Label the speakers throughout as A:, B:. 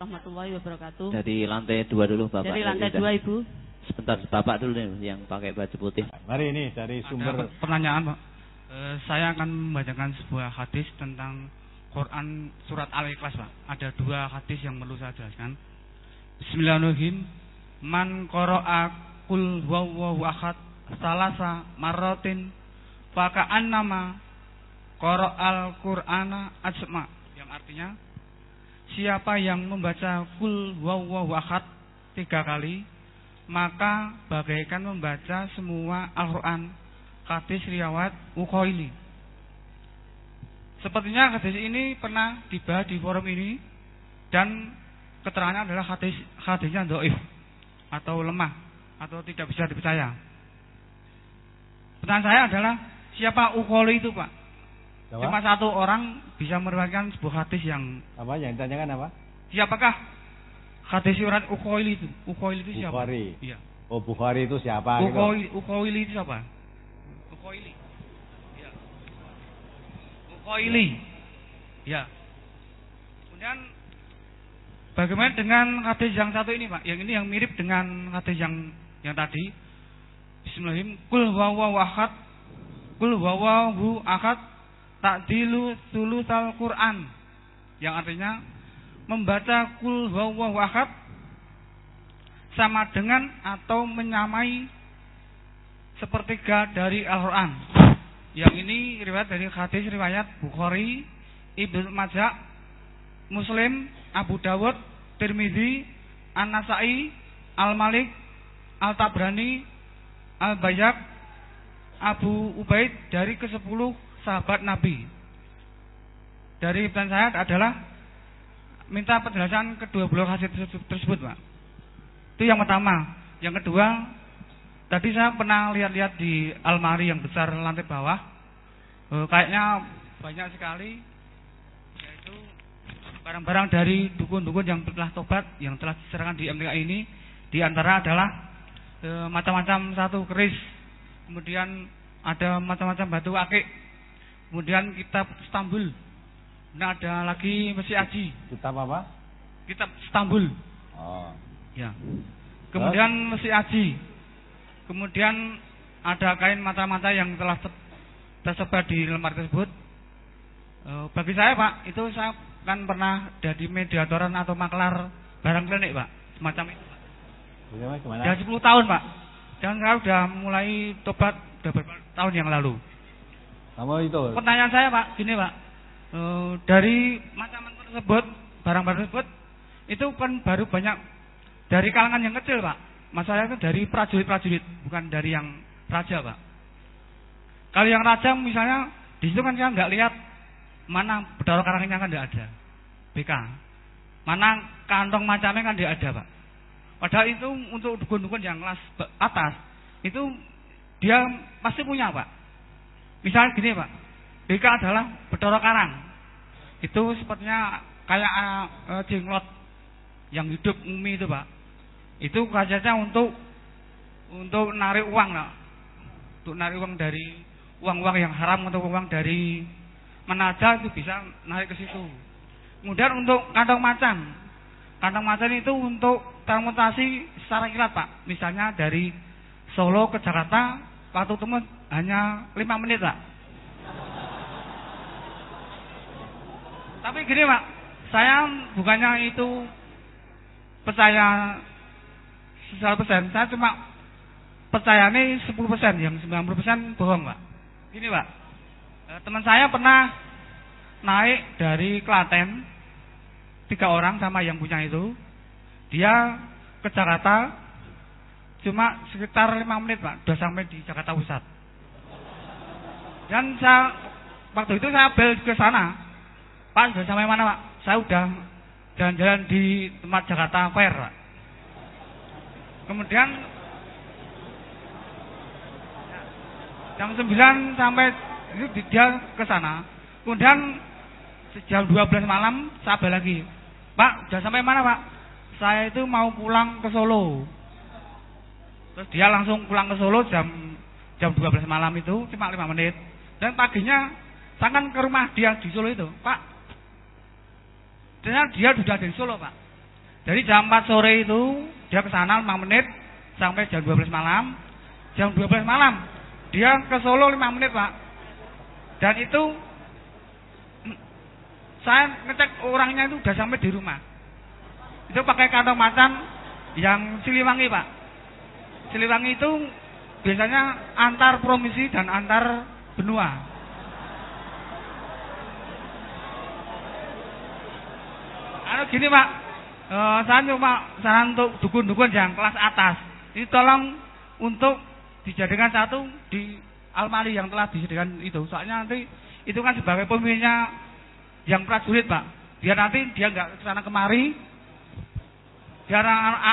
A: warahmatullahi wabarakatuh.
B: Dari lantai 2 dulu Bapak.
A: Dari lantai 2 Ibu.
B: Sebentar Bapak dulu nih yang pakai baju putih.
C: Mari ini dari sumber
D: pertanyaan Pak. Saya akan membacakan sebuah hadis tentang Quran surat Al-Ikhlas Pak. Ada 2 hadis yang perlu saya jelaskan. Bismillahirrahmanirrahim. Man qara'a qul huwallahu ahad salasa marratin fa ka'annama qara'al Qur'ana ajma. Yang artinya siapa yang membaca qul huwallahu ahad 3 kali maka bagaikan membaca semua Al-Quran. Hadis riwayat Ukhaili. Sepertinya hadis ini pernah dibahas di forum ini dan keterangannya adalah hadisnya dhaif atau lemah atau tidak bisa dipercaya. Pertanyaan saya adalah siapa Ukhaili itu Pak?
C: Apa?
D: Cuma 1 orang bisa meriwayatkan sebuah hadis yang
C: apa? Yang ditanyakan apa?
D: Siapakah hadis riwayat Ukhaili itu? Ukhaili itu siapa?
C: Bukhari.
D: Iya.
C: Oh, Bukhari itu siapa?
D: Ukhaili itu siapa? Ukhaili. Ya. Ukhaili. Ya. Kemudian bagaimana dengan hadis yang satu ini, Pak? Yang ini yang mirip dengan hadis yang tadi. Bismillahirrahmanirrahim. Qul huwallahu ahad. Qul huwallahu ahad ta'dilu tsulutsal Qur'an. Yang artinya membaca qul huwallahu ahad sama dengan atau menyamai sepertiga dari Al-Quran. Yang ini riwayat dari hadis riwayat Bukhari, Ibnu Majah, Muslim, Abu Dawud, Tirmidzi, An-Nasa'i, Al-Malik, Al-Tabrani, Al-Bayhaq, Abu Ubaid dari ke-10 sahabat Nabi. Dari pertanyaan saya adalah minta penjelasan kedua belah hadis tersebut, Pak. Itu yang pertama. Yang kedua, tadi saya pernah lihat-lihat di almari yang besar lantai bawah. Kayaknya banyak sekali yaitu barang-barang dari dukun-dukun yang telah tobat, yang telah diserahkan di MTK ini. Di antara adalah macam-macam satu keris, kemudian ada macam-macam batu akik, kemudian kitab Istanbul, nah ada lagi Mesih Aji.
C: Kitab apa?
D: Kitab Istanbul.
C: Oh.
D: Ya. Kemudian Mesih Aji. Kemudian ada kain mata-mata yang telah tersebar di lemari tersebut. Bagi saya Pak, itu saya kan pernah jadi mediatoran atau maklar barang klinik Pak, semacam itu.
C: Gimana?
D: Sudah 10 tahun Pak. Dan saya sudah mulai tobat sudah beberapa tahun yang lalu.
C: Kamu itu.
D: Pertanyaan saya Pak, gini Pak. Dari macam-macam tersebut, barang-barang tersebut itu kan baru banyak dari kalangan yang kecil Pak. Masalahnya itu dari prajurit-prajurit, bukan dari yang raja Pak. Kalau yang raja misalnya di situ kan saya nggak lihat mana bedara karangnya kan tidak ada, BK. Mana kantong macamnya kan tidak ada Pak. Padahal itu untuk dukun-dukun yang kelas atas itu dia pasti punya Pak. Misalnya gini Pak, BK adalah bedara karang. Itu sepertinya kayak jenglot yang hidup umi itu Pak. Itu khasiatnya untuk narik uang lah. Untuk narik uang dari uang-uang yang haram atau uang dari mana aja itu bisa narik ke situ. Kemudian untuk kantong macan. Kantong macan itu untuk transportasi secara kilat Pak. Misalnya dari Solo ke Jakarta waktu tempuh hanya 5 menit Pak. Tapi gini Pak, saya bukannya itu percaya 100%, saya cuma percayanya 10%, yang 90% bohong Pak. Gini Pak, teman saya pernah naik dari Klaten 3 orang sama yang punya itu. Dia ke Jakarta cuma sekitar 5 menit Pak, sudah sampai di Jakarta Pusat. Dan waktu itu saya bel ke sana, Pak sudah sampai mana Pak? Saya udah jalan-jalan di tempat Jakarta Fair Pak. Kemudian jam 9 sampai itu dia ke sana. Kemudian jam 12 malam saya balik lagi. Pak, sudah sampai mana Pak? Saya itu mau pulang ke Solo. Terus dia langsung pulang ke Solo jam 12 malam itu cuma 5 menit. Dan paginya saya kan ke rumah dia di Solo itu. Pak, ternyata dia sudah dari Solo Pak. Dari jam 4 sore itu dia ke sana 5 menit sampai jam 12 malam. Jam 12 malam dia ke Solo 5 menit, Pak. Dan itu saya ngecek orangnya itu udah sampai di rumah. Itu pakai kantong macan yang Siliwangi, Pak. Siliwangi itu biasanya antar provinsi dan antar benua. Gini, Pak, saya cuma saran untuk dukun-dukun yang kelas atas. Ini tolong untuk dijadikan satu di almari yang telah disediakan itu. Soalnya nanti itu kan sebagai pemimpinnya yang prajurit, Pak. Biar nanti dia nggak kesana kemari, biar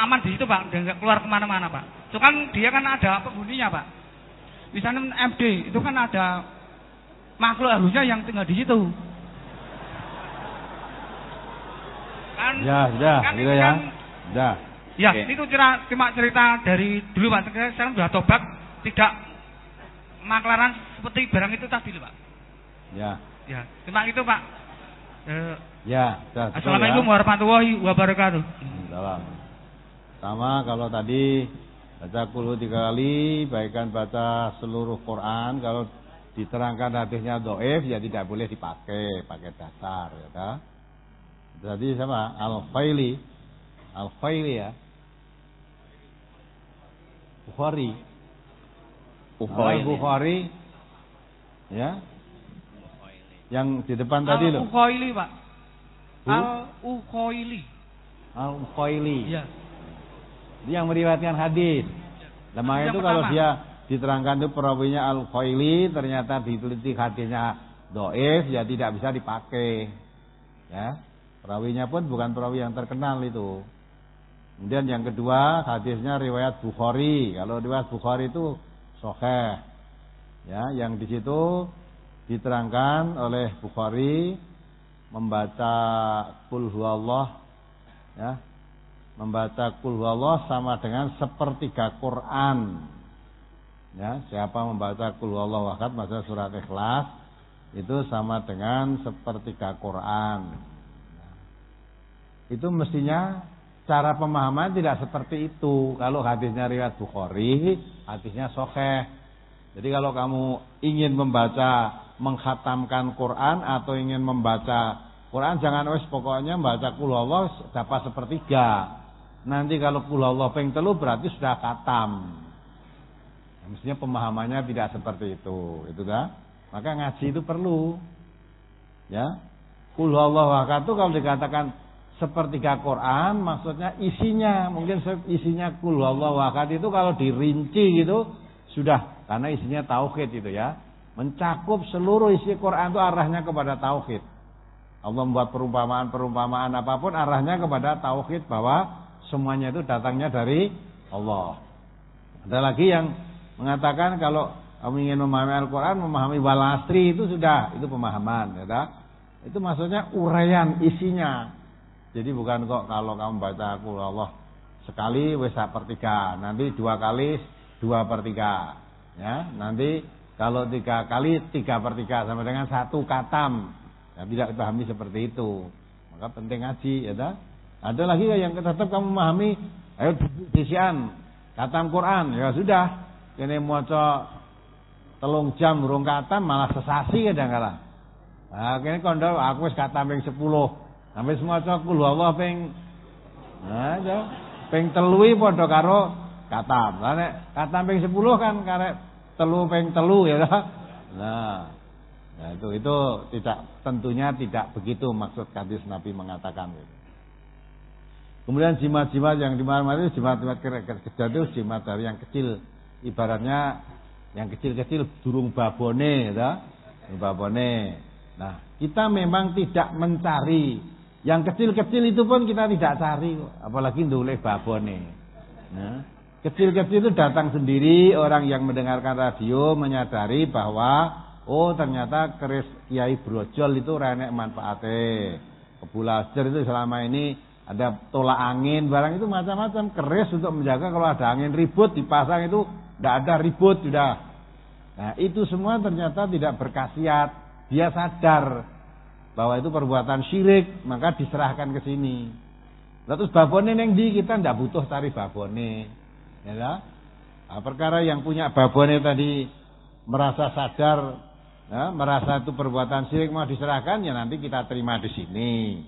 D: aman di situ, Pak. Dia nggak keluar kemana-mana, Pak. Itu kan dia kan ada penghuninya, Pak. Misalnya MD itu kan ada makhluk harusnya yang tinggal di situ. Kan,
C: Ya, sudah,
D: kan
C: gitu
D: itu
C: ya.
D: kan,
C: Sudah.
D: ya,
B: Oke.
D: itu cuma cerita dari dulu, Pak. Sekarang sudah tobat, tidak maklaran seperti barang itu tadi, Pak.
C: Ya.
D: Ya, cuma itu, Pak.
C: Ya, sudah. betul
D: Assalamualaikum
C: ya.
D: warahmatullahi wabarakatuh.
C: Salam. Sama kalau tadi baca kulhu 3 kali, baikkan baca seluruh Quran. Kalau diterangkan hadisnya dhaif ya tidak boleh dipakai, pakai dasar ya kan? Jadi sama Al-Faili ya. Bukhari. Bukhari ya. Yang di depan tadi loh.
D: Al-Ukhaili, Pak.
C: Bu?
D: Al-Ukhaili.
C: Al-Faili.
D: Iya.
C: Dia yang meriwayatkan hadis. Nah, makanya
D: Yang
C: itu kalau
D: pertama.
C: dia diterangkan itu perawinya Al-Khaili, ternyata diteliti hadisnya dhaif, ya tidak bisa dipakai. Ya. Perawinya pun bukan perawi yang terkenal itu. Kemudian yang kedua, hadisnya riwayat Bukhari. Kalau riwayat Bukhari itu sahih. Ya, yang di situ diterangkan oleh Bukhari membaca Qul huwallah, ya. Membaca Qul huwallah sama dengan sepertiga Quran. Ya, siapa membaca Qul huwallahu ahad, maksudnya surat Ikhlas, itu sama dengan sepertiga Quran. Itu mestinya cara pemahaman tidak seperti itu. Kalau hadisnya riwayat Bukhari, hadisnya sahih. Jadi kalau kamu ingin mengkhatamkan Quran atau ingin membaca Quran, jangan wis pokoknya membaca Qul huwallah dapat sepertiga. Nanti kalau Qul huwallah ping 3 berarti sudah khatam. Mestinya pemahamannya tidak seperti itu kan? Maka ngaji itu perlu. Ya. Qul huwallahu ahad itu kalau dikatakan sepertiga Quran, maksudnya isinya, mungkin isinya Qul huwallahu ahad itu kalau dirinci gitu sudah, karena isinya tauhid itu ya. Mencakup seluruh isi Quran itu arahnya kepada tauhid. Allah membuat perumpamaan apapun arahnya kepada tauhid, bahwa semuanya itu datangnya dari Allah. Ada lagi yang mengatakan kalau kamu ingin memahami Al-Quran, memahami wal asri, itu sudah, itu pemahaman, ya tak? Itu maksudnya uraian isinya. Jadi bukan kok kalau kamu baca Qul huwallah sekali wis 1/3, nanti 2 kali 2/3, ya. Nanti kalau 3 kali 3/3 sama dengan 1 khatam. Ya, tidak dipahami seperti itu. Maka penting ngaji, ya tak? Ada lagi yang tetap kamu memahami, ayo disian khatam Quran, ya sudah. Kene maca 3 jam urung khatam malah sesasi kadang-kadang. Nah, kene kondo aku wis khatam ping 10. Sampai maca Qul huwallah ping ping 3 padha karo khatam. Lah nek khatam ping 10 kan karek 3 ping 3 ya tak? Nah, itu tidak, tentunya tidak begitu maksud hadis Nabi mengatakan itu. Kemudian jimat-jimat yang dimana-mana itu jimat-jimat kecil itu jimat dari yang kecil. Ibaratnya yang kecil-kecil durung babone, ya, babone. Nah, kita memang tidak mencari yang kecil-kecil itu pun kita tidak cari, apalagi ndoleh babone. Nah, kecil-kecil itu datang sendiri. Orang yang mendengarkan radio menyadari bahwa oh ternyata keris Kiai Brojol itu renek manfaatnya. Kebulajar itu selama ini ada tolak angin, barang itu macam-macam. Keris untuk menjaga kalau ada angin ribut dipasang itu tidak ada ribut sudah. Nah itu semua ternyata tidak berkhasiat. Dia sadar bahwa itu perbuatan syirik, maka diserahkan ke sini. Lah terus babone ning ndi, kita ndak butuh cari babone. Ya lah. Nah, perkara yang punya babone tadi merasa sadar, ya, merasa itu perbuatan syirik mau diserahkan, ya nanti kita terima di sini.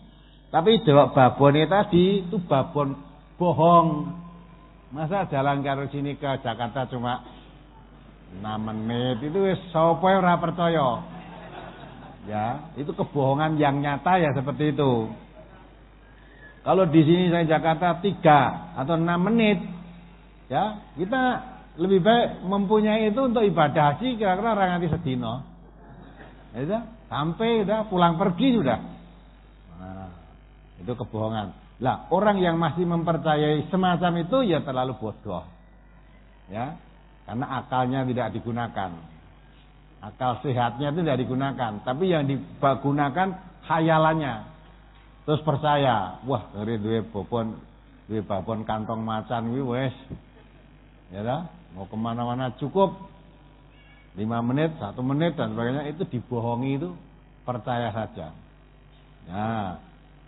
C: Tapi babone tadi itu babon bohong. Masa jalan karo sini ke Jakarta cuma 6 menit, itu wis sapa ora percaya. Ya, itu kebohongan yang nyata ya seperti itu. Kalau di sini saya Jakarta 3 atau 6 menit, ya kita lebih baik mempunyai itu untuk ibadah haji kira-kira orang nanti sedino. Ya, sampai udah pulang pergi sudah. Nah, itu kebohongan. Lah orang yang masih mempercayai semacam itu ya terlalu bodoh, ya, karena akalnya tidak digunakan. Akal sehatnya itu tidak digunakan, tapi yang digunakan khayalannya. Terus percaya, wah dari duwe babon kantong macan kuwi wis. Ya dah, mau kemana-mana cukup 5 menit, 1 menit dan sebagainya, itu dibohongi, itu percaya saja. Nah,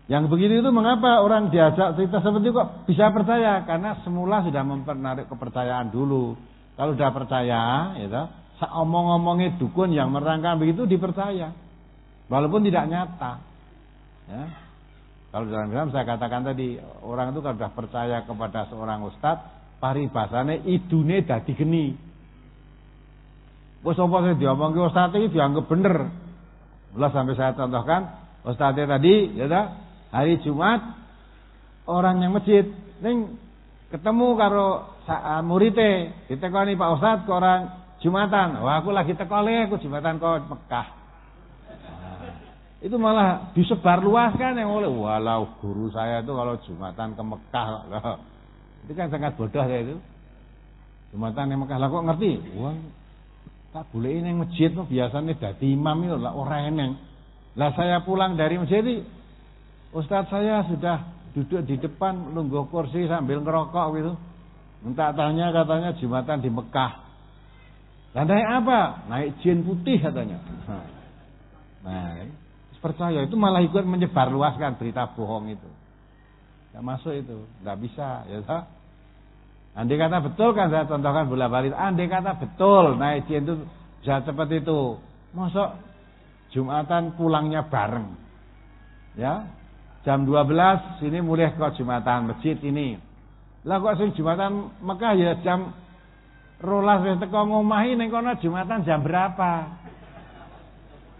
C: yang begitu itu mengapa orang diajak cerita seperti itu kok bisa percaya? Karena semula sudah menarik kepercayaan dulu. Kalau sudah percaya, ya dah, omong-omongnya dukun yang merangkap begitu dipercaya, walaupun tidak nyata. Ya. Kalau dalam Islam saya katakan tadi, orang itu kalau sudah percaya kepada seorang ustadz, paribasane idune dadi geni. Wes apa sing diomongke ustadz iki dianggap bener. Mula sampai saya contohkan, ustadznya tadi, ya dah, hari Jumat orang yang masjid ning ketemu karo muridé, ditekoni Pak Ustadz ke orang Jumatan. Wah, aku lagi teko le, aku Jumatan kok Mekah. Itu malah disebar luaskan yang oleh, walau guru saya itu kalau Jumatan ke Mekah loh. Itu kan sangat bodoh ya itu. Jumatan ke Mekah lah kok ngerti? Wah, tak boleh ini masjid tuh biasanya dadi imam itu lah orang eneng. Lah saya pulang dari masjid itu, Ustadz saya sudah duduk di depan nunggu kursi sambil ngerokok gitu. Minta tanya katanya Jumatan di Mekah. Lah naik apa? Naik jin putih katanya. Nah, percaya itu malah ikut menyebar luaskan berita bohong itu. Tidak masuk itu, tidak bisa, ya toh. Andai kata betul kan saya contohkan bola-balik. Andai kata betul naik jin itu bisa seperti itu. Masuk Jumatan pulangnya bareng. Ya. Jam 12 sini mulai ke Jumatan masjid ini. Lah kok sing Jumatan Mekah ya jam 12 wis teko ngomahi ning kono Jumatan jam berapa?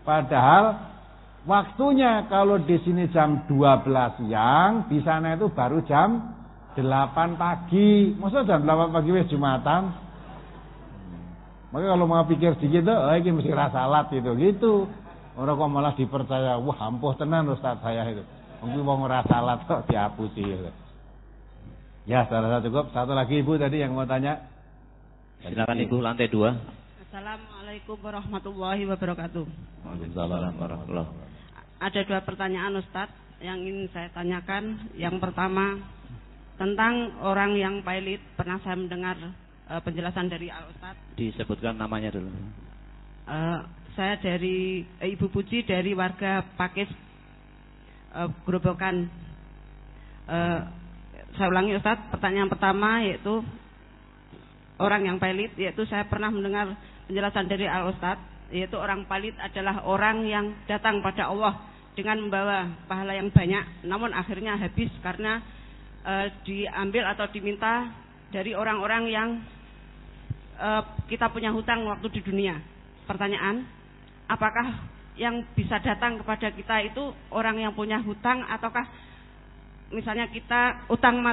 C: Padahal waktunya kalau di sini jam 12 siang, di sana itu baru jam 8 pagi. Masa jam 8 pagi wis Jumatan? Maka kalau mau pikir sedikit, oh ini mesti rasalat gitu. Orang kok malah dipercaya, wah ampuh tenan Ustaz saya itu. Mungkin mau ngerasalat kok dihapusi gitu. Ya, saudara cukup. Satu lagi Ibu tadi yang mau tanya.
B: Silakan Ibu, lantai 2.
A: Assalamualaikum warahmatullahi wabarakatuh.
B: Waalaikumsalam warahmatullahi wabarakatuh.
A: Ada 2 pertanyaan Ustadz yang ingin saya tanyakan. Yang pertama tentang orang yang pailit. Pernah saya mendengar penjelasan dari Al Ustadz.
B: Disebutkan namanya dulu.
A: Saya dari Ibu Puji dari warga Pakis Grobogan. Saya ulangi Ustadz. Pertanyaan pertama yaitu orang yang pailit, yaitu saya pernah mendengar penjelasan dari Al Ustadz, yaitu orang pailit adalah orang yang datang pada Allah dengan membawa pahala yang banyak, namun akhirnya habis karena diambil atau diminta dari orang-orang yang kita punya hutang waktu di dunia. Pertanyaan, apakah yang bisa datang kepada kita itu orang yang punya hutang, ataukah misalnya kita utang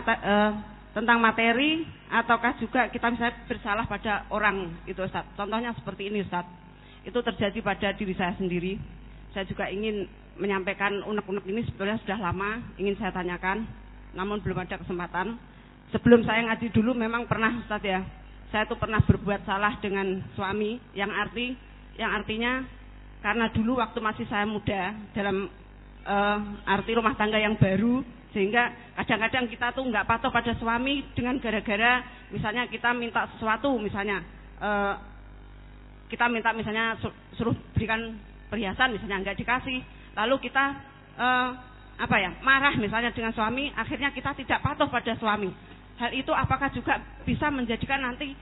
A: tentang materi, ataukah juga kita misalnya bersalah pada orang itu Ustaz. Contohnya seperti ini Ustaz. Itu terjadi pada diri saya sendiri. Saya juga ingin menyampaikan unek-unek ini sebetulnya sudah lama ingin saya tanyakan, namun belum ada kesempatan. Sebelum saya ngaji dulu memang pernah Ustaz ya. Saya tuh pernah berbuat salah dengan suami yang artinya karena dulu waktu masih saya muda dalam arti rumah tangga yang baru, sehingga kadang-kadang kita tuh nggak patuh pada suami dengan gara-gara misalnya kita minta sesuatu, misalnya kita minta misalnya suruh berikan perhiasan misalnya nggak dikasih, lalu kita marah misalnya dengan suami, akhirnya kita tidak patuh pada suami. Hal itu apakah juga bisa menjadikan nanti,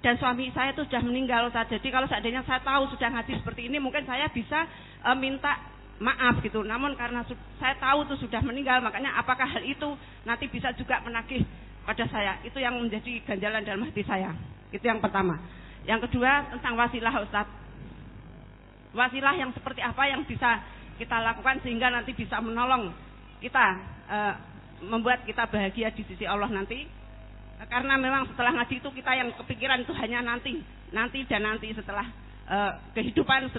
A: dan suami saya itu sudah meninggal Ustaz. Jadi kalau seandainya saya tahu sudah ngaji seperti ini, mungkin saya bisa minta maaf gitu. Namun karena saya tahu itu sudah meninggal, makanya apakah hal itu nanti bisa juga menagih pada saya? Itu yang menjadi ganjalan dalam hati saya. Itu yang pertama. Yang kedua tentang wasilah Ustaz. Wasilah yang seperti apa yang bisa kita lakukan sehingga nanti bisa menolong kita, membuat kita bahagia di sisi Allah nanti. Karena memang setelah ngaji itu kita yang kepikiran itu hanya nanti setelah kehidupan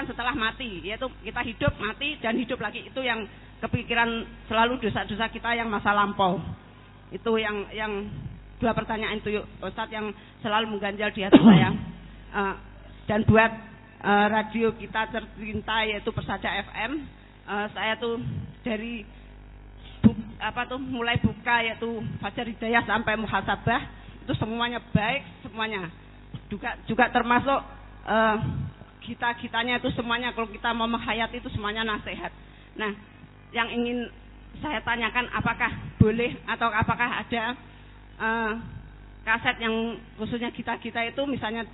A: setelah mati, yaitu kita hidup, mati, dan hidup lagi. Itu yang kepikiran selalu dosa-dosa kita yang masa lampau. Itu yang dua pertanyaan itu Ustadz yang selalu mengganjal di hati saya. Dan buat radio kita tercinta yaitu Persada FM, saya tuh dari mulai buka yaitu Fajar Hidayah sampai Muhasabah itu semuanya baik, semuanya juga termasuk kita-kitanya itu semuanya, kalau kita mau menghayati itu semuanya nasihat. Nah, yang ingin saya tanyakan, apakah boleh atau apakah ada kaset yang khususnya kita itu misalnya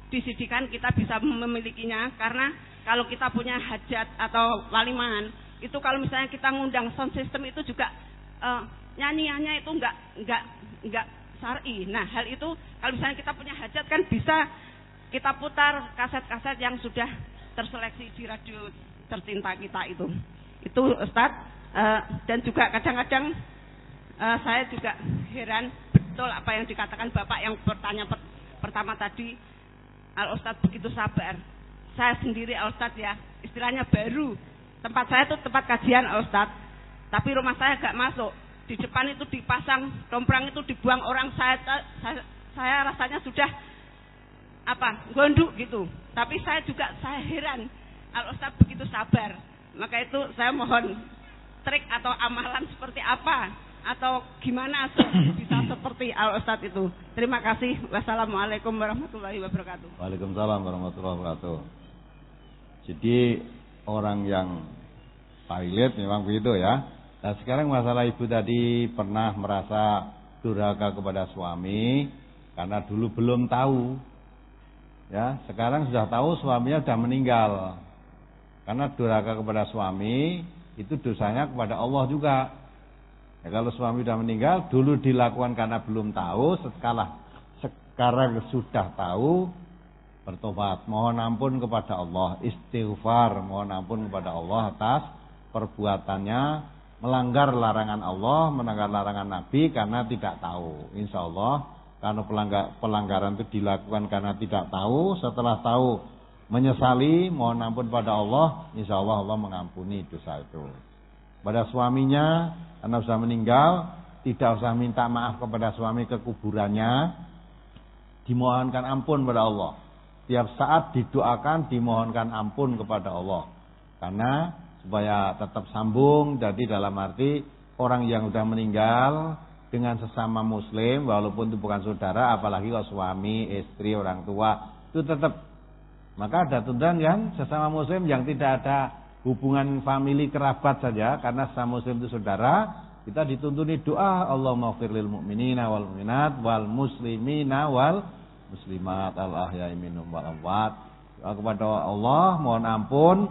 A: disidikan kita bisa memilikinya, karena kalau kita punya hajat atau waliman itu kalau misalnya kita ngundang sound system itu juga nyanyiannya itu enggak syar'i. Nah, hal itu kalau misalnya kita punya hajat kan bisa kita putar kaset-kaset yang sudah terseleksi di radio tercinta kita itu Ustadz. Dan juga kadang-kadang saya juga heran betul apa yang dikatakan Bapak yang bertanya pertama tadi, Al Ustadz begitu sabar. Saya sendiri Al Ustadz ya, istilahnya baru. Tempat saya itu tempat kajian Al Ustadz, tapi rumah saya gak masuk. Di depan itu dipasang tomprang itu dibuang orang, saya rasanya sudah gondok gitu. Tapi saya heran Al Ustadz begitu sabar. Maka itu saya mohon trik atau amalan seperti apa atau gimana bisa seperti Al Ustadz itu. Terima kasih. Wassalamualaikum warahmatullahi wabarakatuh.
C: Waalaikumsalam warahmatullahi wabarakatuh. Jadi orang yang pilot memang begitu ya. Nah, sekarang masalah ibu tadi pernah merasa durhaka kepada suami karena dulu belum tahu. Ya, sekarang sudah tahu suaminya sudah meninggal. Karena durhaka kepada suami itu dosanya kepada Allah juga. Ya, kalau suami sudah meninggal, dulu dilakukan karena belum tahu, sekarang sudah tahu, bertobat, mohon ampun kepada Allah, istighfar, mohon ampun kepada Allah atas perbuatannya, melanggar larangan Allah, melanggar larangan Nabi karena tidak tahu. Insya Allah, karena pelanggaran itu dilakukan karena tidak tahu, setelah tahu menyesali, mohon ampun pada Allah, insya Allah Allah mengampuni dosa itu. Pada suaminya, karena sudah meninggal, tidak usah minta maaf kepada suami ke kuburannya, dimohonkan ampun kepada Allah. Tiap saat didoakan, dimohonkan ampun kepada Allah. Karena supaya tetap sambung, jadi dalam arti orang yang sudah meninggal dengan sesama muslim, walaupun itu bukan saudara, apalagi kalau suami, istri, orang tua, itu tetap. Maka ada tuntutan yang sesama muslim yang tidak ada hubungan famili kerabat saja, karena sesama muslim itu saudara, kita dituntuni doa, Allahumma ighfir lil mu'minina wal mu'minat wal muslimina wal muslimat al ahya'i minhum wal amwat. Doa kepada Allah, mohon ampun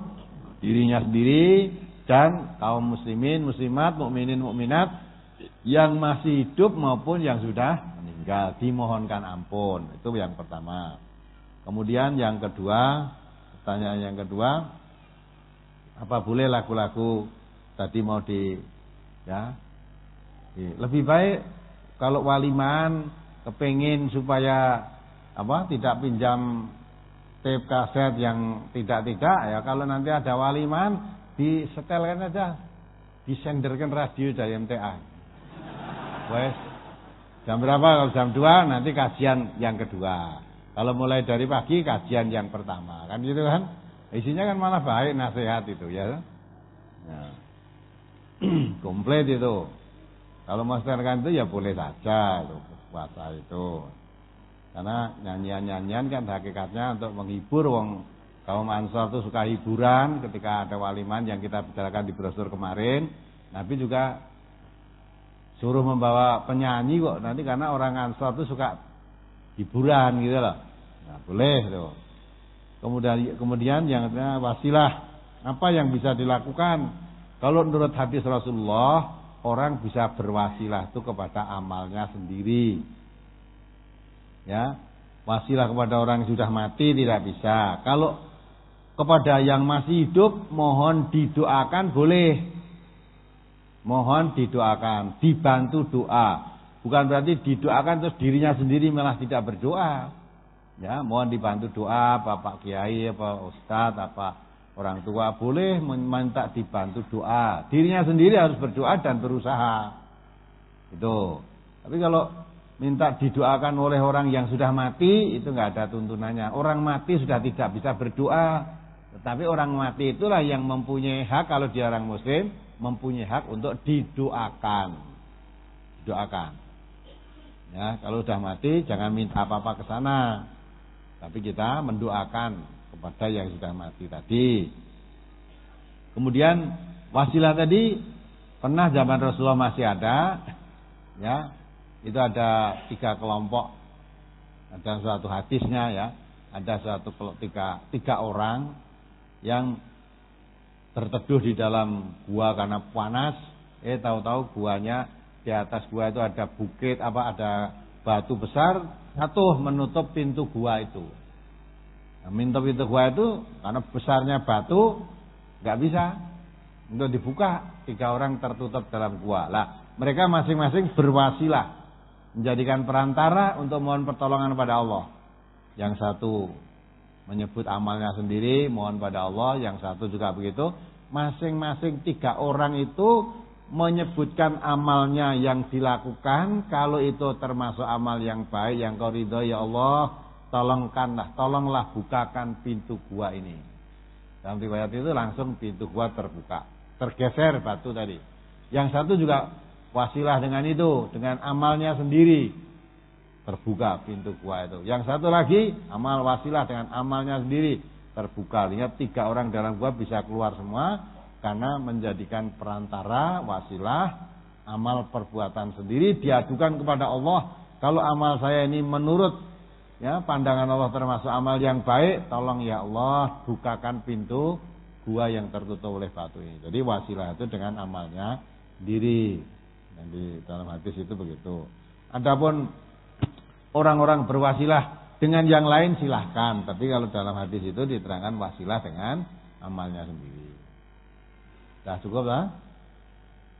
C: dirinya sendiri dan kaum muslimin, muslimat, mukminin, mukminat yang masih hidup maupun yang sudah meninggal, dimohonkan ampun. Itu yang pertama. Kemudian yang kedua, pertanyaan yang kedua, apa boleh lagu-lagu tadi mau lebih baik kalau waliman kepengin supaya tidak pinjam tape kaset yang tidak ya, kalau nanti ada waliman disetelkan aja, disenderkan radio dari MTA. Wes jam berapa? Kalau jam 2 nanti kajian yang kedua. Kalau mulai dari pagi kajian yang pertama, kan gitu kan? Isinya kan malah baik, nasihat itu ya. Nah, komplit itu. Kalau mau setelkan itu ya boleh saja itu puasa itu. Karena nyanyian-nyanyian kan hakikatnya untuk menghibur wong kaum Ansor itu suka hiburan ketika ada waliman yang kita bicarakan di brosur kemarin. Nabi juga suruh membawa penyanyi kok nanti karena orang Ansor itu suka hiburan gitu loh. Nah, boleh tuh. Kemudian yang wasilah apa yang bisa dilakukan? Kalau menurut hadis Rasulullah orang bisa berwasilah itu kepada amalnya sendiri. Ya, wasilah kepada orang yang sudah mati tidak bisa. Kalau kepada yang masih hidup mohon didoakan boleh. Mohon didoakan, dibantu doa. Bukan berarti didoakan terus dirinya sendiri malah tidak berdoa. Ya, mohon dibantu doa Bapak Kiai, apa Ustadz, apa orang tua boleh minta dibantu doa. Dirinya sendiri harus berdoa dan berusaha. Itu. Tapi kalau minta didoakan oleh orang yang sudah mati itu nggak ada tuntunannya. Orang mati sudah tidak bisa berdoa. Tetapi orang mati itulah yang mempunyai hak kalau dia orang muslim mempunyai hak untuk didoakan. Doakan. Ya, kalau sudah mati jangan minta apa-apa ke sana. Tapi kita mendoakan kepada yang sudah mati tadi. Kemudian wasilah tadi pernah zaman Rasulullah masih ada, ya. Itu ada 3 kelompok. Ada suatu hadisnya ya, ada suatu tiga orang yang terteduh di dalam gua karena panas. Tahu-tahu guanya di atas gua itu ada bukit ada batu besar, jatuh menutup pintu gua itu. Nah, pintu gua itu karena besarnya batu nggak bisa untuk dibuka. 3 orang tertutup dalam gua. Lah, mereka masing-masing berwasilah menjadikan perantara untuk mohon pertolongan pada Allah. Yang satu menyebut amalnya sendiri, mohon pada Allah. Yang satu juga begitu. Masing-masing 3 orang itu menyebutkan amalnya yang dilakukan. Kalau itu termasuk amal yang baik, yang kau ridho ya Allah, tolonglah bukakan pintu gua ini. Dalam riwayat itu langsung pintu gua terbuka, tergeser batu tadi. Yang satu juga wasilah dengan itu, dengan amalnya sendiri, terbuka pintu gua itu. Yang satu lagi amal wasilah dengan amalnya sendiri, terbuka. Lihat 3 orang dalam gua bisa keluar semua karena menjadikan perantara wasilah amal perbuatan sendiri diadukan kepada Allah. Kalau amal saya ini menurut pandangan Allah termasuk amal yang baik, tolong ya Allah bukakan pintu gua yang tertutup oleh batu ini. Jadi wasilah itu dengan amalnya sendiri. Dan di dalam hadis itu begitu. Adapun orang-orang berwasilah dengan yang lain silahkan. Tapi kalau dalam hadis itu diterangkan wasilah dengan amalnya sendiri. Sudah cukup lah.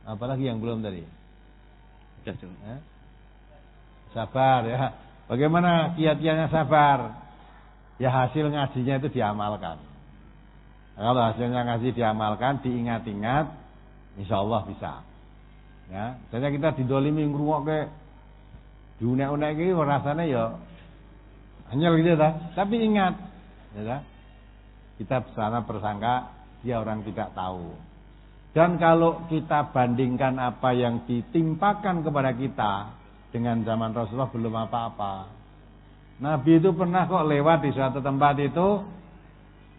C: Apalagi yang belum tadi?
B: Sudah cukup.
C: Ya? Sabar ya. Bagaimana kiat-kiatnya sabar? Ya hasil ngajinya itu diamalkan. Nah, kalau hasilnya ngaji diamalkan, diingat-ingat, insya Allah bisa. Ya, misalnya kita didolimi ngrungokke diunek-unek iki rasanya ya anyel gitu ta. Tapi ingat, ya, kita sana bersangka dia orang tidak tahu. Dan kalau kita bandingkan apa yang ditimpakan kepada kita dengan zaman Rasulullah belum apa-apa. Nabi itu pernah kok lewat di suatu tempat itu,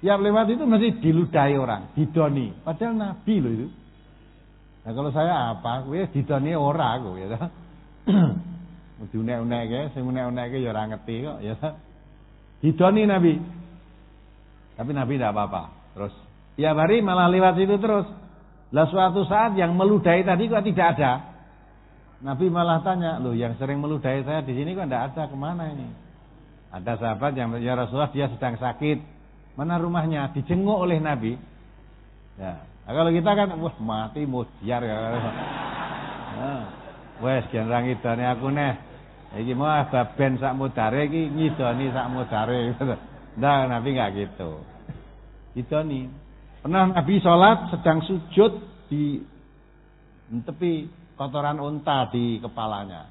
C: tiap lewat itu mesti diludahi orang, didoni. Padahal Nabi loh itu. Nah kalau saya apa? Gue didoni ora kok ya. Diunek-unek sing unek-unek ya ora ngerti kok ya. Didoni Nabi. Tapi Nabi tidak apa-apa. Terus tiap hari malah lewat situ terus. Lah suatu saat yang meludahi tadi kok tidak ada. Nabi malah tanya, loh yang sering meludahi saya di sini kok tidak ada, kemana ini? Ada sahabat yang ya Rasulullah dia sedang sakit, mana rumahnya? Dijenguk oleh Nabi. Ya, nah, kalau kita kan, wah mati mudyar ya. Nah, wes jangan ngidoni aku neh. Iki mau baben sak mudare iki ngidoni sak mudare. Nah, Nabi enggak gitu. Ngidoni. Pernah Nabi sholat sedang sujud di tepi kotoran unta di kepalanya.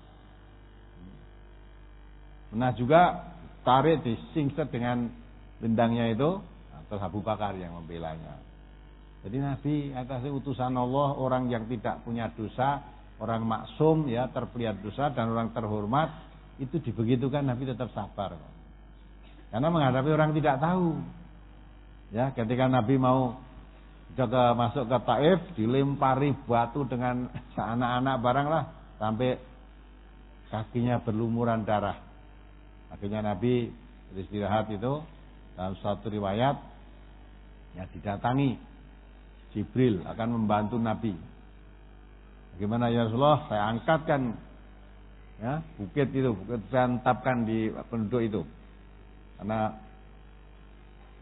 C: Pernah juga tarik disingset dengan lendangnya itu, terus Abu Bakar yang membelanya. Jadi Nabi atasnya utusan Allah, orang yang tidak punya dosa, orang maksum ya, terpelihara dosa dan orang terhormat, itu dibegitukan Nabi tetap sabar. Karena menghadapi orang tidak tahu. Ya, ketika Nabi mau masuk ke Taif, dilempari batu dengan anak-anak barang lah sampai kakinya berlumuran darah. Akhirnya Nabi beristirahat itu dalam suatu riwayat ya didatangi Jibril akan membantu Nabi. Bagaimana ya Rasulullah, saya angkatkan ya bukit saya antapkan di penduduk itu karena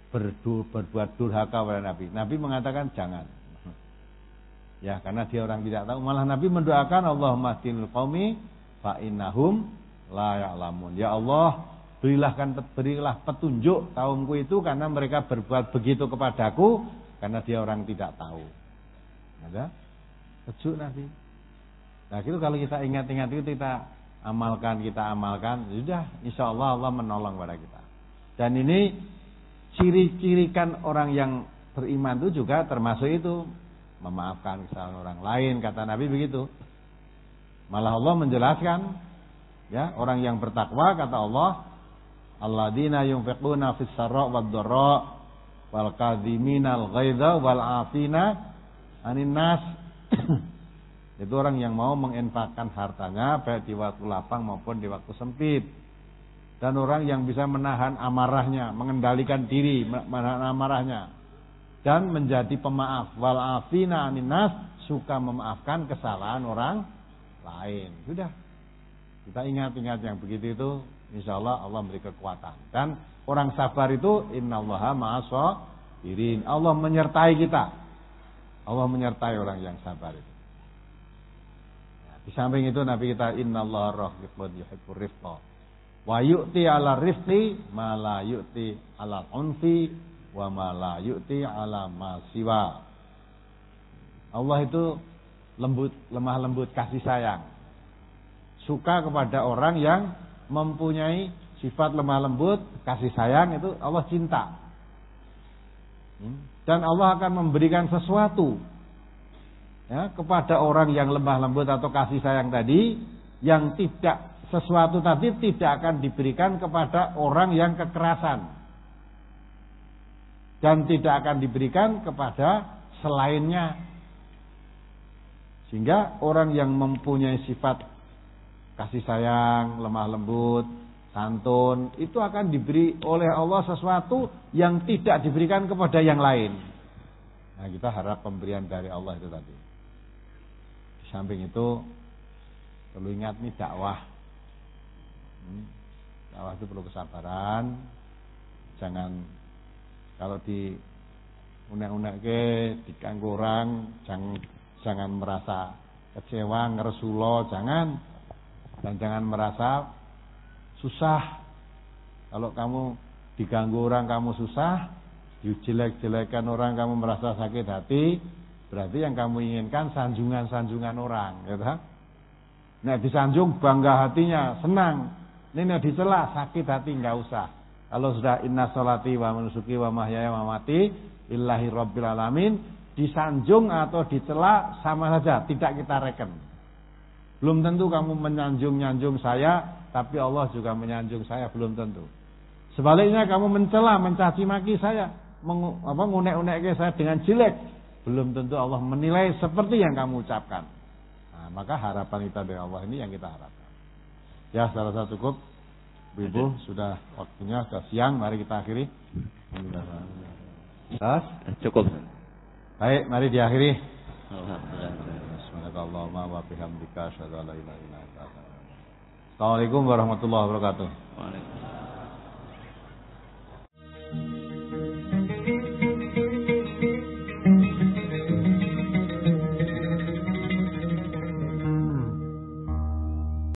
C: berbuat durhaka pada Nabi. Nabi mengatakan jangan. Ya, karena dia orang tidak tahu. Malah Nabi mendoakan Allahumma hdinil qaumi fa innahum la ya'lamun. Ya Allah, berilah petunjuk kaumku itu karena mereka berbuat begitu kepadaku karena dia orang tidak tahu. Ada? Sejuk Nabi. Nah, itu kalau kita ingat-ingat itu kita amalkan, sudah insyaallah Allah menolong pada kita. Dan ini ciri-cirikan orang yang beriman itu juga termasuk itu memaafkan kesalahan orang lain, kata Nabi begitu. Malah Allah menjelaskan ya, orang yang bertakwa kata Allah, alladzina yunfiquna fis sarra wad dharra wal kadhiminal ghaidha wal afina anin nas. Itu orang yang mau menginfakkan hartanya baik di waktu lapang maupun di waktu sempit. Dan orang yang bisa menahan amarahnya, mengendalikan diri, menahan amarahnya. Dan menjadi pemaaf. Wal afina anin nas, suka memaafkan kesalahan orang lain. Sudah. Kita ingat-ingat yang begitu itu, insyaallah Allah memberi kekuatan. Dan orang sabar itu innallaha ma'as-sabirin. Allah menyertai kita. Allah menyertai orang yang sabar itu. Di samping itu Nabi kita innallaha rahiqun yuhibbur rifqa wa yu'ti 'ala rifqi ma la yu'ti 'ala unfi wa ma la yu'ti 'ala ma siwa. Allah itu lembut, lemah lembut, kasih sayang. Suka kepada orang yang mempunyai sifat lemah lembut, kasih sayang, itu Allah cinta. Dan Allah akan memberikan sesuatu ya, kepada orang yang lemah lembut atau kasih sayang tadi, yang tidak, sesuatu tadi tidak akan diberikan kepada orang yang kekerasan dan tidak akan diberikan kepada selainnya. Sehingga orang yang mempunyai sifat kasih sayang, lemah lembut, santun, itu akan diberi oleh Allah sesuatu yang tidak diberikan kepada yang lain. Nah, kita harap pemberian dari Allah itu tadi. Samping itu perlu ingat nih dakwah. Dakwah itu perlu kesabaran. Jangan kalau di unek-unek diganggu orang, jangan merasa kecewa, ngeresulo, jangan. Dan jangan merasa susah. Kalau kamu diganggu orang kamu susah, dijelek-jelekan orang kamu merasa sakit hati, berarti yang kamu inginkan sanjungan-sanjungan orang, ya tak? Nek disanjung bangga hatinya, senang. Nek dicela sakit hati, enggak usah. Kalau sudah inna sholati wa nusuki wa mahyaya wa mamati lillahi rabbil alamin, disanjung atau dicela sama saja, tidak kita reken. Belum tentu kamu menyanjung-nyanjung saya, tapi Allah juga menyanjung saya, belum tentu. Sebaliknya kamu mencela, mencaci maki saya, ngunek-unek saya dengan jelek, belum tentu Allah menilai seperti yang kamu ucapkan. Nah, maka harapan kita dari Allah ini yang kita harapkan. Ya, saudara cukup. Ibu, sudah waktunya, sudah siang, mari kita akhiri.
B: Cukup.
C: Baik, mari diakhiri.
B: Alhamdulillah.
C: Subhanakallahumma wa bihamdika asyhadu an la ilaha illa anta astaghfiruka wa atubu ilaik. Assalamualaikum warahmatullahi wabarakatuh.
B: Waalaikumsalam.